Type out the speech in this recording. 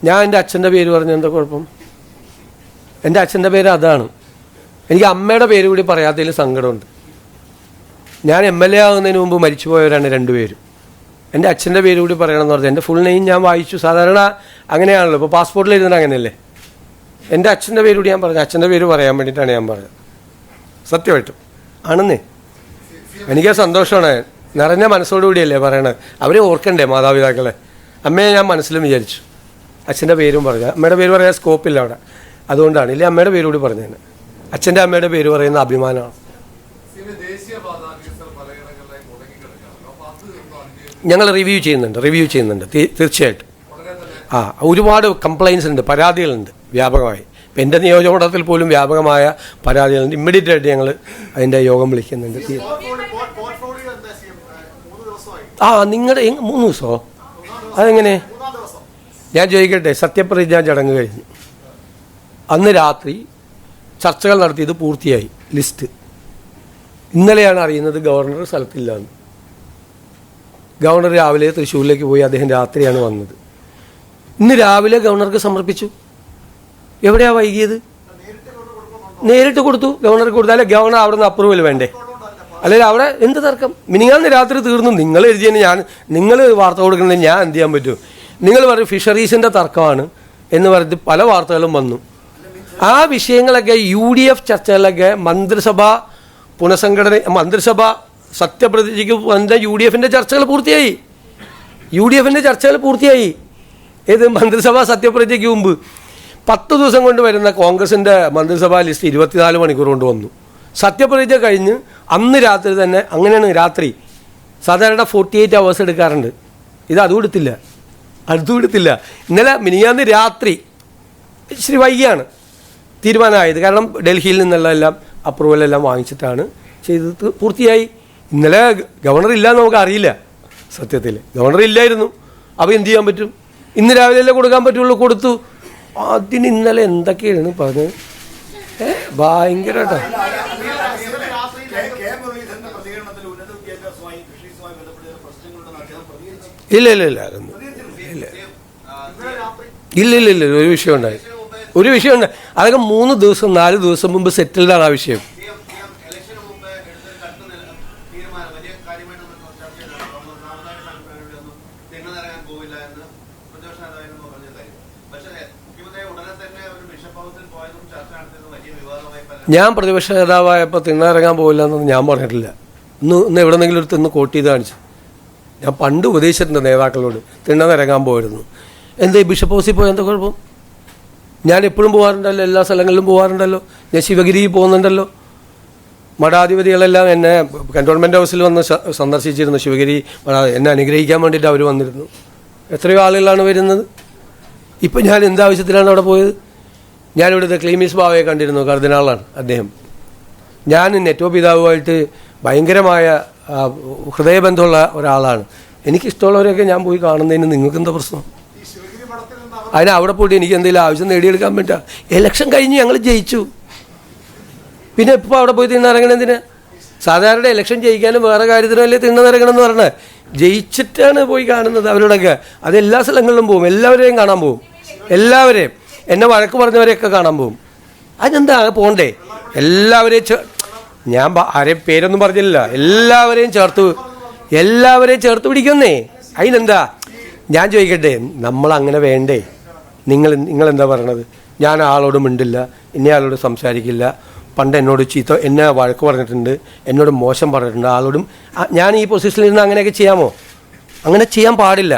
ഞാൻ എൻ്റെ അച്ഛൻ്റെ പേര് പറഞ്ഞ എന്താ കുഴപ്പം? എൻ്റെ അച്ഛൻ്റെ പേര് അതാണ്. എനിക്ക് അമ്മയുടെ പേര് കൂടി പറയാത്തതിൽ സങ്കടമുണ്ട്. ഞാൻ MLA ആകുന്നതിന് മുമ്പ് മരിച്ചുപോയവരാണ് രണ്ടുപേരും. എൻ്റെ അച്ഛൻ്റെ പേര് കൂടി പറയണമെന്ന് പറഞ്ഞാൽ എൻ്റെ ഫുൾ നെയിം ഞാൻ വായിച്ചു. സാധാരണ അങ്ങനെയാണല്ലോ, ഇപ്പോൾ പാസ്പോർട്ടിൽ എഴുതുന്നത് അങ്ങനെയല്ലേ. എൻ്റെ അച്ഛൻ്റെ പേര് കൂടി ഞാൻ പറഞ്ഞു. അച്ഛൻ്റെ പേര് പറയാൻ വേണ്ടിയിട്ടാണ് ഞാൻ പറഞ്ഞത്. സത്യമായിട്ടും ആണെന്നേ. എനിക്ക് സന്തോഷമാണ്. നിറഞ്ഞ മനസ്സോടുകൂടിയല്ലേ പറയണത്. അവരെ ഓർക്കണ്ടേ മാതാപിതാക്കളെ. അമ്മയെ ഞാൻ മനസ്സിലും വിചാരിച്ചു. അച്ഛൻ്റെ പേരും പറഞ്ഞു. അമ്മയുടെ പേര് പറയാൻ സ്കോപ്പില്ല അവിടെ, അതുകൊണ്ടാണ്. ഇല്ലേ അമ്മയുടെ പേര് കൂടി പറഞ്ഞത്. അച്ഛൻ്റെ അമ്മയുടെ പേര് പറയുന്ന അഭിമാനമാണ്. ഞങ്ങൾ റിവ്യൂ ചെയ്യുന്നുണ്ട് തീർച്ചയായിട്ടും. ഒരുപാട് കംപ്ലയിൻസ് ഉണ്ട്, പരാതികളുണ്ട് വ്യാപകമായി. ഇപ്പം എൻ്റെ നിയോജകമണ്ഡലത്തിൽ പോലും വ്യാപകമായ പരാതികളുണ്ട്. ഇമ്മീഡിയറ്റ് ആയിട്ട് ഞങ്ങൾ അതിൻ്റെ യോഗം വിളിക്കുന്നുണ്ട്. നിങ്ങളുടെ 3 ദിവസമോ? അതെങ്ങനെ? ഞാൻ ചോദിക്കട്ടെ, സത്യപ്രതിജ്ഞാ ചടങ്ങ് കഴിഞ്ഞു, അന്ന് രാത്രി ചർച്ചകൾ നടത്തിയത് പൂർത്തിയായി ലിസ്റ്റ്. ഇന്നലെയാണ് അറിയുന്നത് ഗവർണർ സ്ഥലത്തില്ലാന്ന്. ഗവർണർ രാവിലെ തൃശ്ശൂരിലേക്ക് പോയി, അദ്ദേഹം രാത്രിയാണ് വന്നത്. ഇന്ന് രാവിലെ ഗവർണർക്ക് സമർപ്പിച്ചു. എവിടെയാ വൈകിയത്? നേരിട്ട് കൊടുത്തു, ഗവർണർക്ക് കൊടുത്തു. അല്ലെ ഗവർണർ അവിടെ നിന്ന് അപ്രൂവൽ വേണ്ടേ? അല്ലെങ്കിൽ അവിടെ എന്ത് തർക്കം? മിനിങ്ങാന്ന് രാത്രി തീർന്നു. നിങ്ങൾ എഴുതിയതിന് നിങ്ങൾ വാർത്ത കൊടുക്കുന്നത് ഞാൻ എന്ത് ചെയ്യാൻ പറ്റും? നിങ്ങൾ പറയും ഫിഷറീസിൻ്റെ തർക്കമാണ് എന്ന് പറഞ്ഞിട്ട് പല വാർത്തകളും വന്നു. ആ വിഷയങ്ങളൊക്കെ UDF ചർച്ചകളിലൊക്കെ മന്ത്രിസഭ സത്യപ്രതിജ്ഞയ്ക്ക് വന്ന UDFൻ്റെ ചർച്ചകൾ പൂർത്തിയായി. ഏത് മന്ത്രിസഭ സത്യപ്രതിജ്ഞയ്ക്ക് മുമ്പ് 10 ദിവസം കൊണ്ട് വരുന്ന കോൺഗ്രസിൻ്റെ മന്ത്രിസഭാ ലിസ്റ്റ് 24 മണിക്കൂർ കൊണ്ട് വന്നു. സത്യപ്രതിജ്ഞ കഴിഞ്ഞ് അന്ന് രാത്രി തന്നെ, അങ്ങനെയാണ് രാത്രി സാധാരണ 48 hours എടുക്കാറുണ്ട്. ഇത് അതും എടുത്തില്ല. ഇന്നലെ മിനിങ്ങാന്ന് രാത്രി ഇച്ചിരി വൈകിയാണ് തീരുമാനമായത്. കാരണം ഡൽഹിയിൽ നിന്നുള്ള എല്ലാം അപ്രൂവലെല്ലാം വാങ്ങിച്ചിട്ടാണ് ചെയ്തത്. പൂർത്തിയായി. ഇന്നലെ ഗവർണർ ഇല്ലയെന്ന് നമുക്ക് അറിയില്ല. സത്യത്തിൽ ഗവർണർ ഇല്ലായിരുന്നു. അപ്പോൾ എന്ത് ചെയ്യാൻ പറ്റും? ഇന്ന് രാവിലെ കൊടുക്കാൻ പറ്റുള്ളൂ. കൊടുത്തു. അതിന് ഇന്നലെ എന്തൊക്കെയാണ് പറഞ്ഞത്? ഭയങ്കരമായിട്ടാണ്. ഇല്ല ഒരു വിഷയം ഉണ്ടായി. അതൊക്കെ 3 ദിവസം 4 ദിവസം മുമ്പ് സെറ്റിൽഡാണ് ആ വിഷയം. ഞാൻ പ്രതിപക്ഷ നേതാവായപ്പോൾ തിണ്ണയിറങ്ങാൻ പോകില്ല എന്നൊന്നും ഞാൻ പറഞ്ഞിട്ടില്ല. ഇന്ന് എവിടെന്നെങ്കിലും ഒരു തിന്ന് കോട്ട് ചെയ്ത് കാണിച്ചു. ഞാൻ പണ്ട് ഉപദേശിച്ചിട്ടുണ്ട് നേതാക്കളോട്, തിണ്ണയിറങ്ങാൻ പോയിരുന്നു. എന്താ ബിഷപ്പ് ഹൗസിൽ പോയാൽ എന്താ കുഴപ്പം? ഞാൻ എപ്പോഴും പോകാറുണ്ടല്ലോ, എല്ലാ സ്ഥലങ്ങളിലും പോകാറുണ്ടല്ലോ. ഞാൻ ശിവഗിരിയിൽ പോകുന്നുണ്ടല്ലോ. മഠാധിപതികളെല്ലാം എന്നെ കന്റോൺമെൻറ് ഹൗസിൽ വന്ന് സന്ദർശിച്ചിരുന്നു. ശിവഗിരി എന്നെ അനുഗ്രഹിക്കാൻ വേണ്ടിയിട്ട് അവർ വന്നിരുന്നു. എത്രയോ ആളുകളാണ് വരുന്നത്. ഇപ്പം ഞാൻ എന്താവശ്യത്തിലാണ് അവിടെ പോയത്? ഞാനിവിടുത്തെ ക്ലീമീസ് ബാവയെ കണ്ടിരുന്നു. കർദിനാളാണ് അദ്ദേഹം. ഞാൻ നെറ്റോ പിതാവുമായിട്ട് ഭയങ്കരമായ ഹൃദയബന്ധമുള്ള ഒരാളാണ്. എനിക്കിഷ്ടമുള്ളവരെയൊക്കെ ഞാൻ പോയി കാണുന്നതിന് നിങ്ങൾക്ക് എന്താ പ്രശ്നം? അതിന് അവിടെ പോയിട്ട് എനിക്ക് എന്തെങ്കിലും ആവശ്യം നേടിയെടുക്കാൻ പറ്റുക? ഇലക്ഷൻ കഴിഞ്ഞ് ഞങ്ങൾ ജയിച്ചു. പിന്നെ ഇപ്പോൾ അവിടെ പോയി തിണ്ണയിറങ്ങണമെന്തിന്? സാധാരണ ഇലക്ഷൻ ജയിക്കാനും വേറെ കാര്യത്തിനല്ലേ തിണ്ണയിറങ്ങണം എന്ന് പറഞ്ഞാൽ. ജയിച്ചിട്ടാണ് പോയി കാണുന്നത് അവരോടൊക്കെ. അത് എല്ലാ സ്ഥലങ്ങളിലും പോകും, എല്ലാവരെയും കാണാൻ പോകും. എല്ലാവരെയും എന്നെ വഴക്ക് പറഞ്ഞവരെയൊക്കെ കാണാൻ പോകും. അതിനെന്താ പോകണ്ടേ? എല്ലാവരെയും ഞാൻ ആരെയും പേരൊന്നും പറഞ്ഞില്ല. എല്ലാവരെയും ചേർത്ത് പിടിക്കുന്നേ. അതിനെന്താ? ഞാൻ ചോദിക്കട്ടെ, നമ്മളങ്ങനെ വേണ്ടേ? നിങ്ങളെന്താ പറയണത്? ഞാൻ ആളോട് മിണ്ടില്ല, ഇന്ന ആളോട് സംസാരിക്കില്ല. പണ്ട് എന്നോട് എന്നെ വഴക്ക് പറഞ്ഞിട്ടുണ്ട്, എന്നോട് മോശം പറഞ്ഞിട്ടുണ്ട്. ആളോടും ഞാൻ ഈ പൊസിഷനിൽ നിന്ന് അങ്ങനെയൊക്കെ ചെയ്യാമോ? അങ്ങനെ ചെയ്യാൻ പാടില്ല.